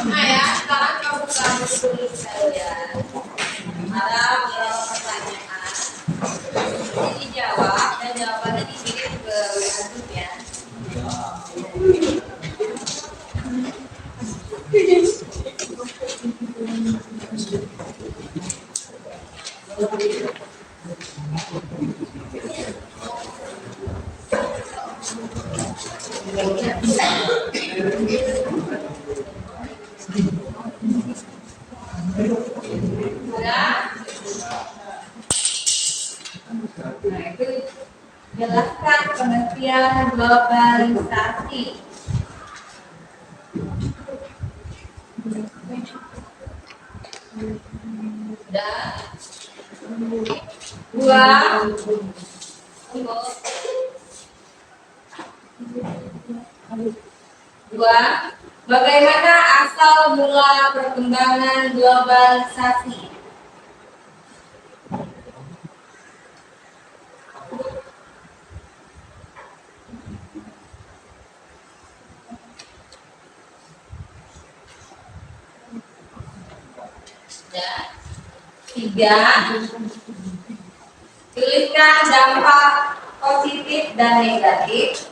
Nah ya, sekarang kamu tulis saja. Ada beberapa pertanyaan. Jadi jawab dan jawabannya dikirim ke WA Group ya. Nah, itu jelaskan pengertian globalisasi. Dan dua, bagaimana asal mula perkembangan globalisasi? Dan tiga, tuliskan dampak positif dan negatif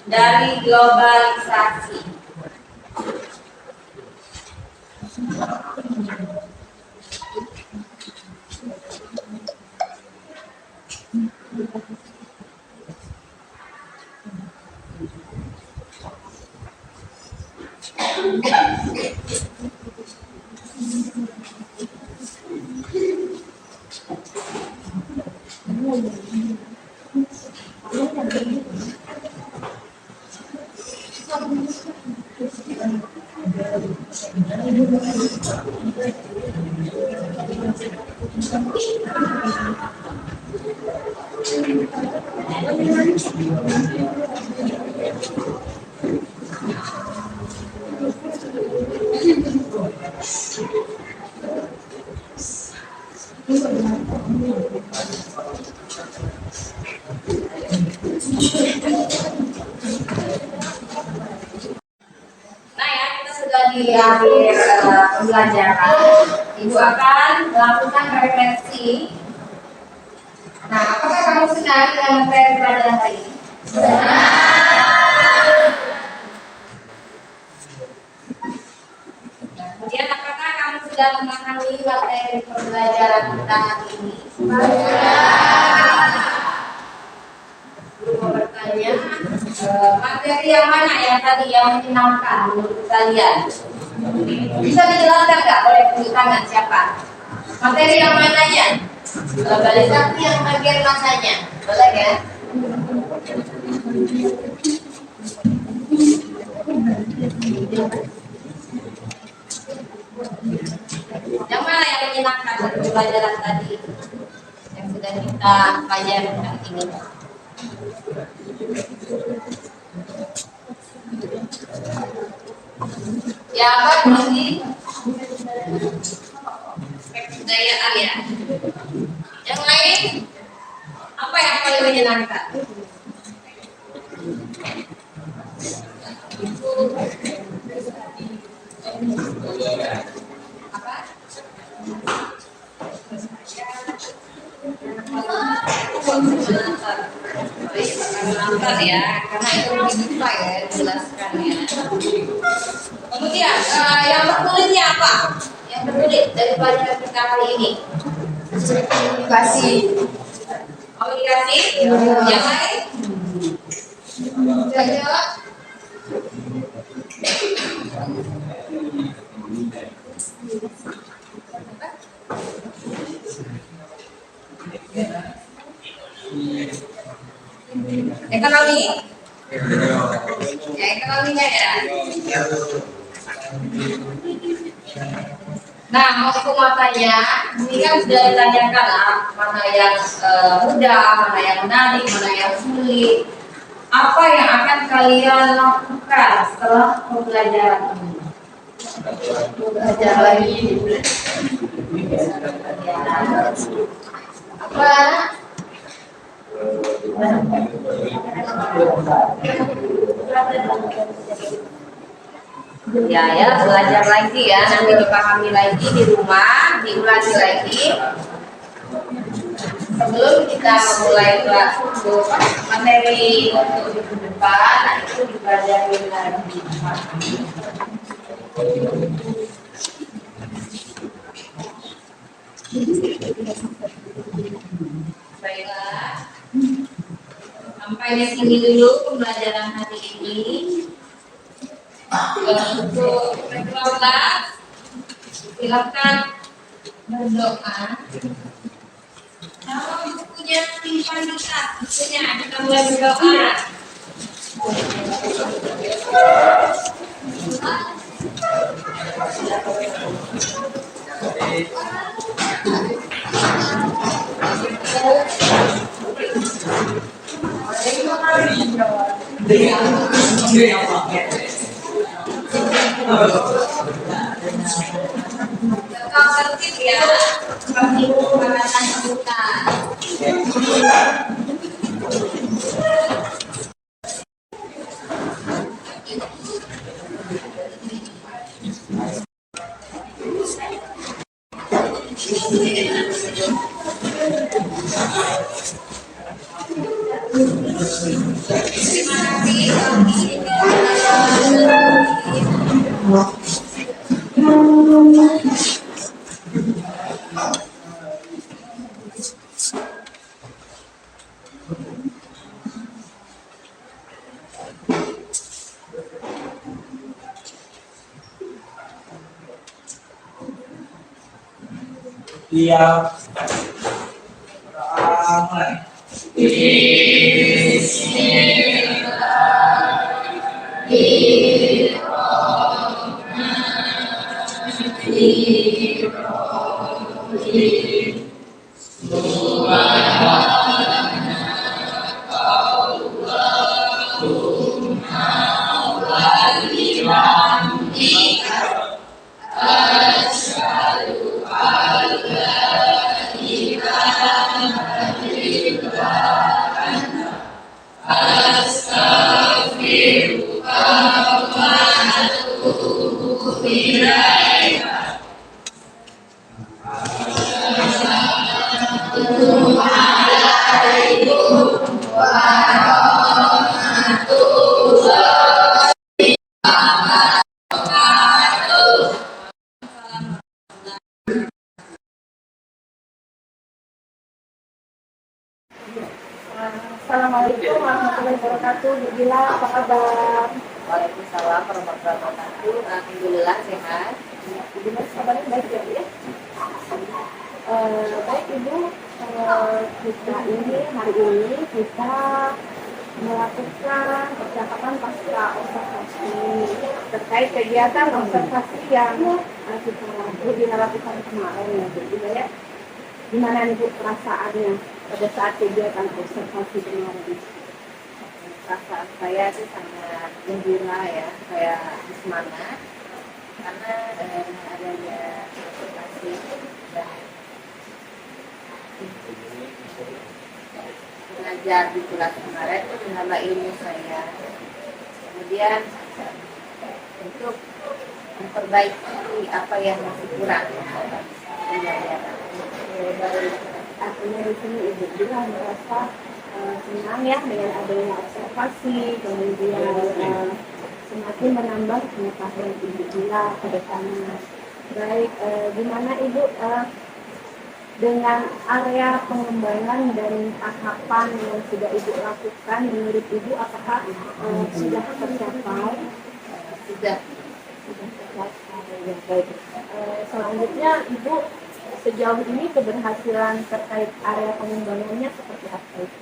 dari globalisasi. Nah ya, kita sudah di akhir pembelajaran. Ibu akan melakukan refleksi. Nah, apakah kamu senang dengan materi pelajaran hari ini? Kemudian apakah kamu sudah memahami materi pembelajaran kita hari ini? Mau bertanya, materi yang mana yang tadi yang menyenangkan menurut kalian? Bisa dijelaskan nggak oleh tepuk tangan siapa? Materi yang mananya? Globalisasi yang bagian mananya? Boleh ya? Yang mana yang menyenangkan dari pelajaran tadi yang sudah kita pelajari hari ini? Ya apa sih? Aspek budayaan ya. menyenangkan. Apa? Menyenangkan ya, karena itu lebih detail ya jelaskannya. Kemudian yang tertulitnya apa? Yang tertulis dari pelajaran kita kali ini. Komunikasi. Komunikasi. Yang lain? Jawab. Ekonomi. Ya, ekonominya ya. Nah, mau matanya, ini kan sudah ditanyakan mana yang mudah, mana yang menarik, mana yang sulit. Apa yang akan kalian lakukan setelah pembelajaran ini? Belajar lagi. Apa? Ya, belajar lagi ya, nanti dipahami lagi di rumah, diulangi lagi. Sebelum kita memulai materi untuk minggu depan, nah itu dipelajari lagi. Baiklah, sampai di sini dulu pembelajaran hari ini. Untuk kelas, silakan berdoa. Kalau bukunya simpan di tas, bukunya kita mulai berdoa. Tetap tertib ya, seperti menggunakan sebutan. Terima Dia ramai. Assalamualaikum warahmatullahi wabarakatuh. Bu Gila, apa kabar? Waalaikumsalam warahmatullahi wabarakatuh. Alhamdulillah sehat. Ibu kabarnya baik ya, Bu ya? Baik Ibu, kita hari ini kita melakukan percakapan pasca observasi terkait kegiatan observasi yang kita lakukan kemarin ya, Bu ya. Gimana Ibu perasaannya pada saat kegiatan observasi kemarin? Perasaan saya itu sangat gembira ya, saya semangat karena adanya observasi dan mengajar di kelas kemarin itu menambah ilmu saya. Kemudian untuk memperbaiki apa yang masih kurang pembelajaran. Baik, artinya di sini Ibu juga merasa senang ya dengan adanya observasi, kemudian semakin menambah pengetahuan Ibu bila ke depannya. Baik, gimana Ibu dengan area pengembangan dan tahapan yang sudah Ibu lakukan, menurut Ibu apakah sudah tercapai? Sudah Sudah tercapai, ya baik. Selanjutnya Ibu sejauh ini keberhasilan terkait area pengembangannya seperti apa itu?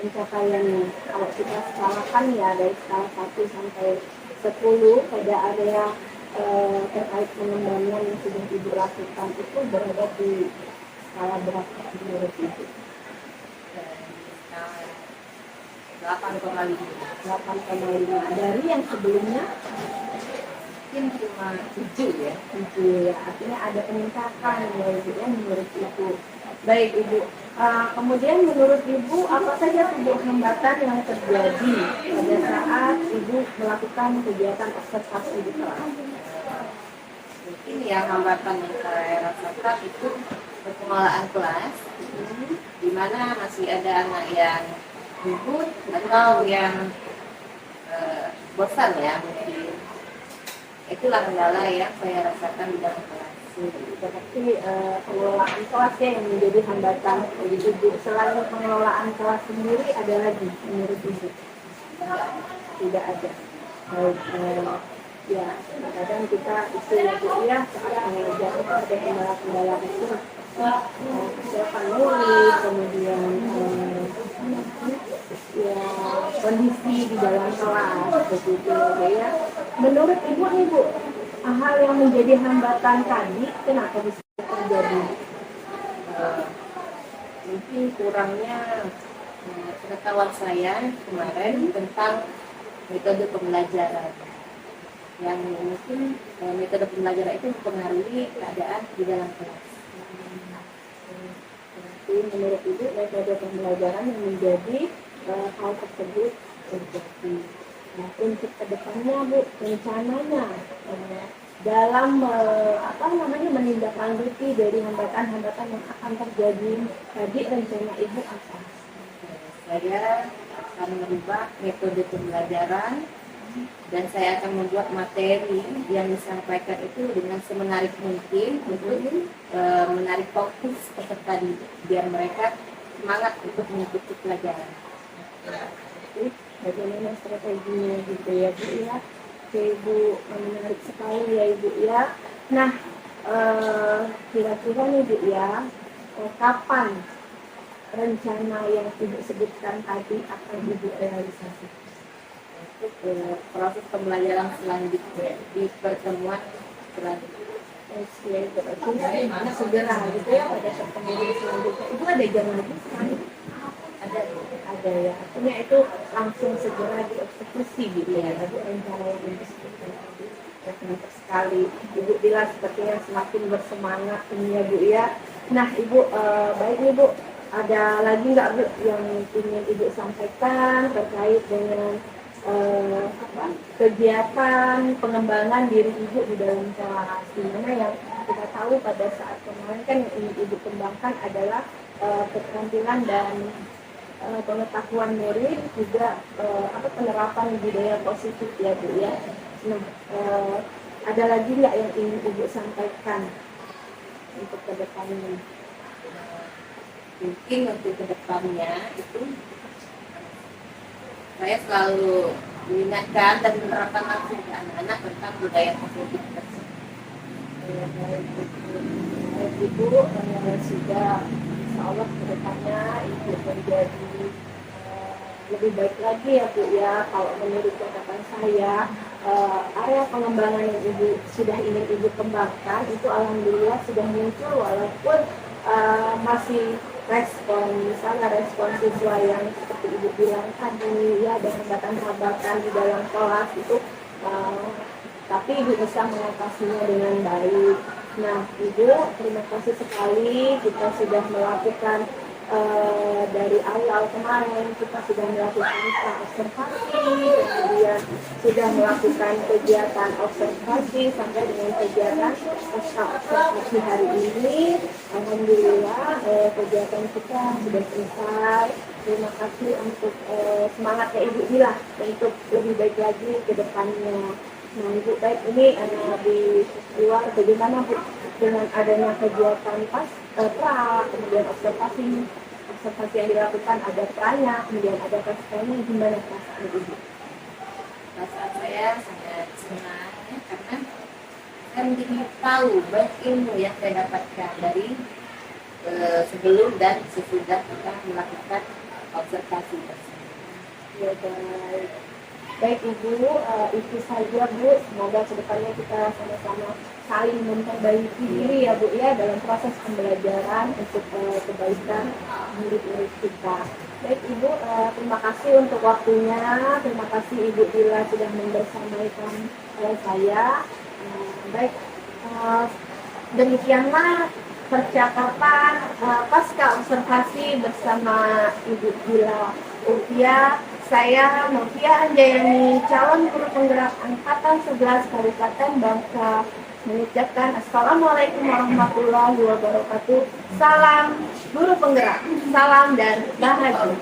Pencapaiannya, kalau kita skalakan ya dari skala 1 sampai 10 pada area terkait pengembangan yang sudah Ibu lakukan itu berada di skala berapa menurut Ibu? 8,5. 8,5 dari yang sebelumnya Mungkin cuma 7 ya. 7 ya, artinya ada peningkatan ya Ibu ya menurut Ibu. Baik Ibu, kemudian menurut Ibu apa saja sebuah hambatan yang terjadi pada saat Ibu melakukan kegiatan observasi di kelas? Mungkin yang hambatan yang saya rasakan itu pengelolaan kelas, di mana masih ada anak yang ribut atau yang bosan ya mungkin. Itulah kendala yang saya rasakan di dalam kelas. Berarti pengelolaan kelas ya yang menjadi hambatan bagi Ibu. Selain pengelolaan kelas sendiri ada lagi menurut Ibu? Tidak ada. Baik, ya kadang kita itu ya Bu ya saat mengajar itu ada kendala-kendala itu kesiapan murid, kemudian ya kondisi di dalam kelas begitu ya. Menurut Ibu nih Bu, hal yang menjadi hambatan tadi kenapa bisa terjadi? Mungkin kurangnya pengetahuan saya kemarin tentang metode pembelajaran, yang mungkin metode pembelajaran itu mempengaruhi keadaan di dalam kelas. Berarti menurut Ibu metode pembelajaran yang menjadi hal tersebut terjadi. Nah, untuk kedepannya Bu, rencananya dalam menindaklanjuti dari hambatan-hambatan yang akan terjadi tadi, rencana Ibu apa? Saya akan merubah metode pembelajaran dan saya akan membuat materi yang disampaikan itu dengan semenarik mungkin untuk menarik fokus peserta biar mereka semangat untuk mengikuti pelajaran. Jadi, bagaimana strateginya gitu ya Bu ya? Oke Ibu, menarik sekali ya Ibu ya. Nah, kira-kira nih Bu ya, kapan rencana yang Ibu sebutkan tadi akan Ibu realisasikan? Untuk proses pembelajaran selanjutnya di pertemuan selanjutnya. Oke, berarti segera gitu ya pada pertemuan selanjutnya. Ibu ada jam lagi sekarang? Ada ya. Artinya itu langsung segera dieksekusi gitu ya. Tadi rencana yang Ibu sebutkan tadi. Mantap sekali. Ibu bilang sepertinya semakin bersemangat ini ya Bu ya. Nah Ibu, baik nih Bu, ada lagi nggak Bu yang ingin Ibu sampaikan terkait dengan kegiatan pengembangan diri Ibu di dalam kelas, dimana yang kita tahu pada saat kemarin kan yang ingin Ibu kembangkan adalah keterampilan dan pengetahuan murid, juga penerapan budaya positif ya Bu ya. Nah, ada lagi nggak yang ingin Ibu sampaikan untuk kedepannya? Mungkin untuk kedepannya itu saya selalu mengingatkan dan menerapkan langsung ke anak-anak tentang budaya positif tersebut. Ibu sudah insya Allah kedepannya Ibu menjadi lebih baik lagi ya Bu ya. Kalau menurut catatan saya, area pengembangan yang Ibu sudah ingin Ibu kembangkan itu alhamdulillah sudah muncul, walaupun masih respon, misalnya respon siswa yang seperti Ibu bilang tadi ya, ada hambatan-hambatan di dalam kelas itu, tapi Ibu bisa mengatasinya dengan baik. Nah Ibu, terima kasih sekali kita sudah melakukan dari awal kemarin kita sudah melakukan observasi, kemudian sudah melakukan kegiatan observasi sampai dengan kegiatan pasca observasi hari ini. Alhamdulillah kegiatan kita sudah selesai. Terima kasih untuk semangatnya Ibu Dila untuk lebih baik lagi ke depannya. Nah, Ibu, baik ini di luar bagaimana Bu dengan adanya kegiatan kemudian observasi yang dilakukan, ada pranya, kemudian ada pascanya, gimana perasaan Ibu? Perasaan saya sangat senang ya, karena saya menjadi tahu banyak ilmu yang saya dapatkan dari sebelum dan sesudah kita melakukan observasi tersebut. Ya, baik Ibu, itu saja Bu. Semoga kedepannya kita sama-sama saling memperbaiki diri ya Bu ya dalam proses pembelajaran untuk kebaikan murid-murid kita. Baik Ibu, terima kasih untuk waktunya. Terima kasih Ibu Dila sudah membersamaikan saya. Baik, demikianlah percakapan pasca observasi bersama Ibu Dila Urtia. Saya Novia Anjayani, calon guru penggerak angkatan 11 Kabupaten Bangka, mengucapkan Assalamualaikum warahmatullahi wabarakatuh. Salam guru penggerak, salam dan bahagia.